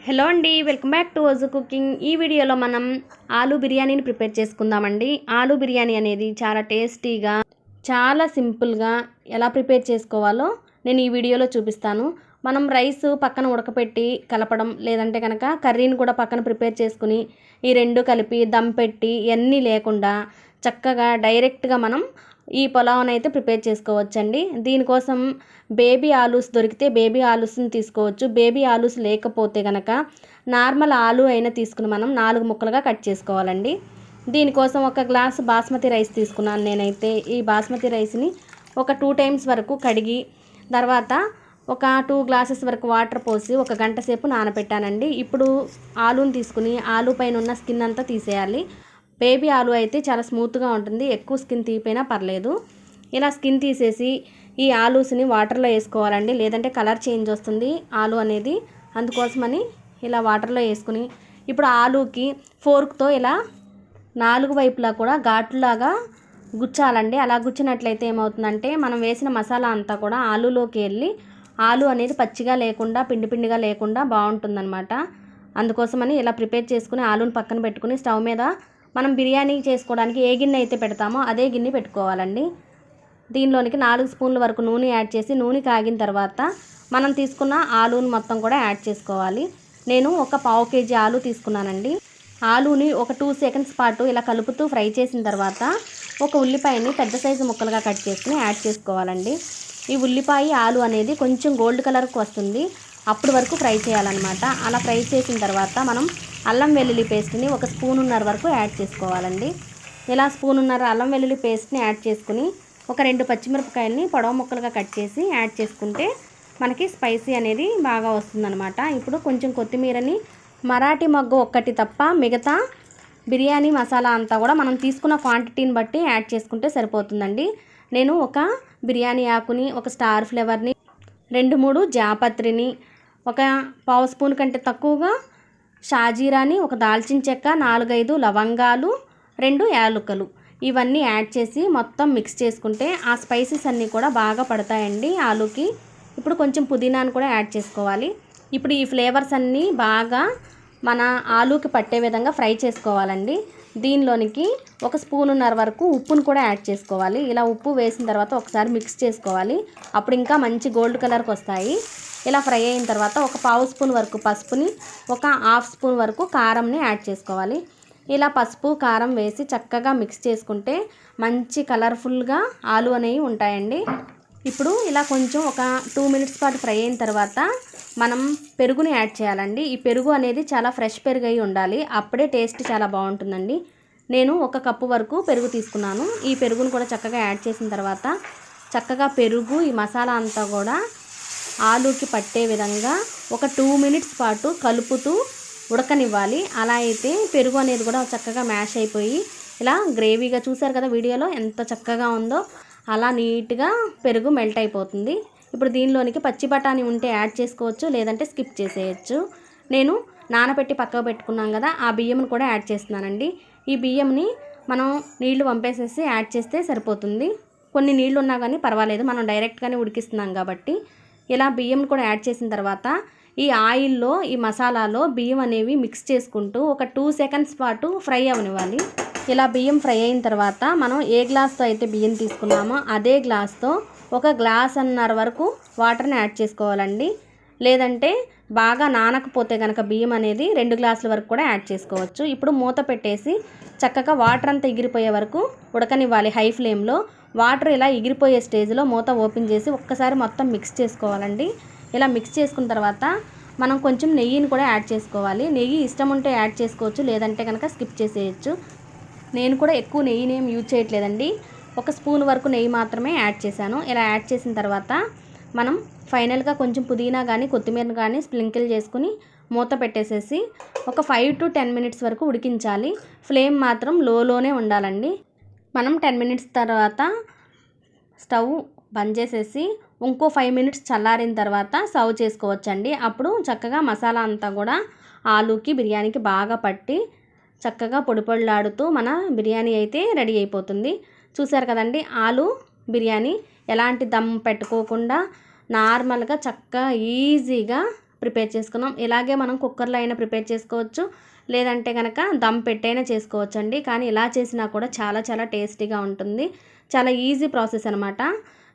Hello అండి, welcome back to ఓజు cooking. ఈ వీడియోలో మనం ఆలూ బిర్యానీని ప్రిపేర్ చేసుకుందామండి. ఆలూ బిర్యానీ అనేది చాలా టేస్టీగా, చాలా సింపుల్గా ఎలా ప్రిపేర్ చేసుకోవాలో నేను ఈ వీడియోలో చూపిస్తాను. మనం రైస్ పక్కన ఉడకపెట్టి కలపడం, లేదంటే కనుక కర్రీని కూడా పక్కన ప్రిపేర్ చేసుకుని ఈ రెండు కలిపి దమ్ పెట్టి ఇవన్నీ లేకుండా చక్కగా డైరెక్ట్గా మనం ఈ పులావ్ని అయితే ప్రిపేర్ చేసుకోవచ్చండి. దీనికోసం బేబీ ఆలూస్ దొరికితే బేబీ ఆలూస్ని తీసుకోవచ్చు. బేబీ ఆలూస్ లేకపోతే కనుక నార్మల్ ఆలూ అయినా తీసుకుని మనం 4 ముక్కలుగా కట్ చేసుకోవాలండి. దీనికోసం ఒక గ్లాస్ బాస్మతి రైస్ తీసుకున్నాను నేనైతే. ఈ బాస్మతి రైస్ని ఒక 2 టైమ్స్ వరకు కడిగి తర్వాత ఒక 2 గ్లాసెస్ వరకు వాటర్ పోసి ఒక గంట సేపు నానబెట్టానండి. ఇప్పుడు ఆలూని తీసుకుని ఆలూ పైన ఉన్న స్కిన్ అంతా తీసేయాలి. బేబీ ఆలూ అయితే చాలా స్మూత్గా ఉంటుంది, ఎక్కువ స్కిన్ తీపినా పర్లేదు. ఇలా స్కిన్ తీసేసి ఈ ఆలూస్ని వాటర్లో వేసుకోవాలండి, లేదంటే కలర్ చేంజ్ వస్తుంది ఆలూ అనేది. అందుకోసమని ఇలా వాటర్లో వేసుకుని ఇప్పుడు ఆలూకి ఫోర్క్తో ఇలా 4 వైపులా కూడా ఘాటులాగా గుచ్చాలండి. అలా గుచ్చినట్లయితే ఏమవుతుందంటే మనం వేసిన మసాలా అంతా కూడా ఆలూలోకి వెళ్ళి ఆలూ అనేది పచ్చిగా లేకుండా పిండి పిండిగా లేకుండా బాగుంటుందన్నమాట. అందుకోసమని ఇలా ప్రిపేర్ చేసుకుని ఆలూని పక్కన పెట్టుకుని స్టవ్ మీద మనం బిర్యానీ చేసుకోవడానికి ఏ గిన్నె అయితే పెడతామో అదే గిన్నె పెట్టుకోవాలండి. దీనిలోనికి 4 స్పూన్ల వరకు నూనె యాడ్ చేసి నూనె కాగిన తర్వాత మనం తీసుకున్న ఆలూని మొత్తం కూడా యాడ్ చేసుకోవాలి. నేను ఒక 1/2 కేజీ ఆలూ తీసుకున్నానండి. ఆలూని ఒక 2 సెకండ్స్ పాటు ఇలా కలుపుతూ ఫ్రై చేసిన తర్వాత ఒక ఉల్లిపాయని పెద్ద సైజు ముక్కలుగా కట్ చేసుకుని యాడ్ చేసుకోవాలండి. ఈ ఉల్లిపాయ ఆలూ అనేది కొంచెం గోల్డ్ కలర్కి వస్తుంది, అప్పటి వరకు ఫ్రై చేయాలన్నమాట. అలా ఫ్రై చేసిన తర్వాత మనం అల్లం వెల్లుల్లి పేస్ట్ని 1 స్పూనున్నర వరకు యాడ్ చేసుకోవాలండి. ఇలా స్పూనున్నర అల్లం వెల్లుల్లి పేస్ట్ని యాడ్ చేసుకుని ఒక 2 పచ్చిమిరపకాయలని పొడవు ముక్కలుగా కట్ చేసి యాడ్ చేసుకుంటే మనకి స్పైసీ అనేది బాగా వస్తుందన్నమాట. ఇప్పుడు కొంచెం కొత్తిమీరని మరాఠీ మొగ్గ ఒక్కటి తప్ప మిగతా బిర్యానీ మసాలా అంతా కూడా మనం తీసుకున్న క్వాంటిటీని బట్టి యాడ్ చేసుకుంటే సరిపోతుందండి. నేను ఒక బిర్యానీ ఆకుని, ఒక స్టార్ ఫ్లేవర్ని, 2-3 జాపత్రిని, ఒక 1/2 స్పూన్ కంటే తక్కువగా షాజీరాని, ఒక దాల్చిన చెక్క, 4-5 లవంగాలు, 2 యాలకులు ఇవన్నీ యాడ్ చేసి మొత్తం మిక్స్ చేసుకుంటే ఆ స్పైసెస్ అన్నీ కూడా బాగా పడతాయండి ఆలూకి. ఇప్పుడు కొంచెం పుదీనాను కూడా యాడ్ చేసుకోవాలి. ఇప్పుడు ఈ ఫ్లేవర్స్ అన్నీ బాగా మన ఆలూకి పట్టే విధంగా ఫ్రై చేసుకోవాలండి. దీనిలోనికి 1 స్పూనున్నర వరకు ఉప్పును కూడా యాడ్ చేసుకోవాలి. ఇలా ఉప్పు వేసిన తర్వాత ఒకసారి మిక్స్ చేసుకోవాలి, అప్పుడు ఇంకా మంచి గోల్డ్ కలర్కి వస్తాయి. ఇలా ఫ్రై అయిన తర్వాత ఒక 1/2 స్పూన్ వరకు పసుపుని, ఒక 1/2 స్పూన్ వరకు కారంని యాడ్ చేసుకోవాలి. ఇలా పసుపు కారం వేసి చక్కగా మిక్స్ చేసుకుంటే మంచి కలర్ఫుల్గా ఆలూ అనేవి ఉంటాయండి. ఇప్పుడు ఇలా కొంచెం ఒక 2 మినిట్స్ పాటు ఫ్రై అయిన తర్వాత మనం పెరుగుని యాడ్ చేయాలండి. ఈ పెరుగు అనేది చాలా ఫ్రెష్ పెరుగు అయి ఉండాలి, అప్పుడే టేస్ట్ చాలా బాగుంటుందండి. నేను 1 కప్పు వరకు పెరుగు తీసుకున్నాను. ఈ పెరుగును కూడా చక్కగా యాడ్ చేసిన తర్వాత చక్కగా పెరుగు ఈ మసాలా అంతా కూడా ఆలూకి పట్టే విధంగా ఒక 2 మినిట్స్ పాటు కలుపుతూ ఉడకనివ్వాలి. అలా అయితే పెరుగు అనేది కూడా చక్కగా మ్యాష్ అయిపోయి ఇలా గ్రేవీగా, చూసారు కదా వీడియోలో ఎంత చక్కగా ఉందో, అలా నీట్గా పెరుగు మెల్ట్ అయిపోతుంది. ఇప్పుడు దీనిలోనికి పచ్చి బఠానీ ఉంటే యాడ్ చేసుకోవచ్చు, లేదంటే స్కిప్ చేసేయచ్చు. నేను నానబెట్టి పక్కకు పెట్టుకున్నాం కదా, ఆ బియ్యంని కూడా యాడ్ చేస్తున్నానండి. ఈ బియ్యంని మనం నీళ్లు వంపేసేసి యాడ్ చేస్తే సరిపోతుంది. కొన్ని నీళ్లు ఉన్నా కానీ పర్వాలేదు, మనం డైరెక్ట్గానే ఉడికిస్తున్నాం కాబట్టి. ఇలా బియ్యం కూడా యాడ్ చేసిన తర్వాత ఈ ఆయిల్లో, ఈ మసాలాలో బియ్యం అనేవి మిక్స్ చేసుకుంటూ ఒక 2 సెకండ్స్ పాటు ఫ్రై అవనివ్వాలి. ఇలా బియ్యం ఫ్రై అయిన తర్వాత మనం ఏ గ్లాస్తో అయితే బియ్యం తీసుకున్నామో అదే గ్లాస్తో 1 గ్లాసున్నర వరకు వాటర్ని యాడ్ చేసుకోవాలండి. లేదంటే బాగా నానకపోతే కనుక బియ్యం అనేది 2 గ్లాసుల వరకు కూడా యాడ్ చేసుకోవచ్చు. ఇప్పుడు మూత పెట్టేసి చక్కగా వాటర్ అంతా ఎగిరిపోయే వరకు ఉడకనివ్వాలి హై ఫ్లేమ్లో. వాటర్ ఇలా ఎగిరిపోయే స్టేజ్లో మూత ఓపెన్ చేసి ఒక్కసారి మొత్తం మిక్స్ చేసుకోవాలండి. ఇలా మిక్స్ చేసుకున్న తర్వాత మనం కొంచెం నెయ్యిని కూడా యాడ్ చేసుకోవాలి. నెయ్యి ఇష్టం ఉంటే యాడ్ చేసుకోవచ్చు, లేదంటే కనుక స్కిప్ చేసేయచ్చు. నేను కూడా ఎక్కువ నెయ్యిని ఏం యూజ్ చేయట్లేదండి, 1 స్పూన్ వరకు నెయ్యి మాత్రమే యాడ్ చేశాను. ఇలా యాడ్ చేసిన తర్వాత మనం ఫైనల్గా కొంచెం పుదీనా కానీ కొత్తిమీర కానీ స్ప్రింకిల్ చేసుకుని మూత పెట్టేసేసి ఒక 5 to 10 మినిట్స్ వరకు ఉడికించాలి. ఫ్లేమ్ మాత్రం లోనే ఉండాలండి. మనం 10 మినిట్స్ తర్వాత స్టవ్ బంద్ చేసేసి ఇంకో 5 మినిట్స్ చల్లారిన తర్వాత సర్వ్ చేసుకోవచ్చండి. అప్పుడు చక్కగా మసాలా అంతా కూడా ఆలూకి బిర్యానీకి బాగా పట్టి చక్కగా పొడి పొడిలాడుతూ మన బిర్యానీ అయితే రెడీ అయిపోతుంది. చూసారు కదండి, ఆలూ బిర్యానీ ఎలాంటి దమ్ పెట్టుకోకుండా నార్మల్గా చక్కగా ఈజీగా ప్రిపేర్ చేసుకున్నాం. ఇలాగే మనం కుక్కర్లో అయినా ప్రిపేర్ చేసుకోవచ్చు, లేదంటే కనుక దమ్ పెట్టైనా చేసుకోవచ్చు అండి. కానీ ఇలా చేసినా కూడా చాలా చాలా టేస్టీగా ఉంటుంది. చాలా ఈజీ ప్రాసెస్ అనమాట.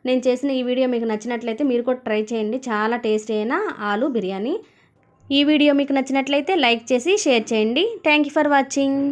నేను చేసిన ఈ వీడియో మీకు నచ్చినట్లయితే మీరు కూడా ట్రై చేయండి. చాలా టేస్టీ అయిన ఆలు బిర్యానీ. ఈ వీడియో మీకు నచ్చినట్లయితే లైక్ చేసి షేర్ చేయండి. Thank you for watching.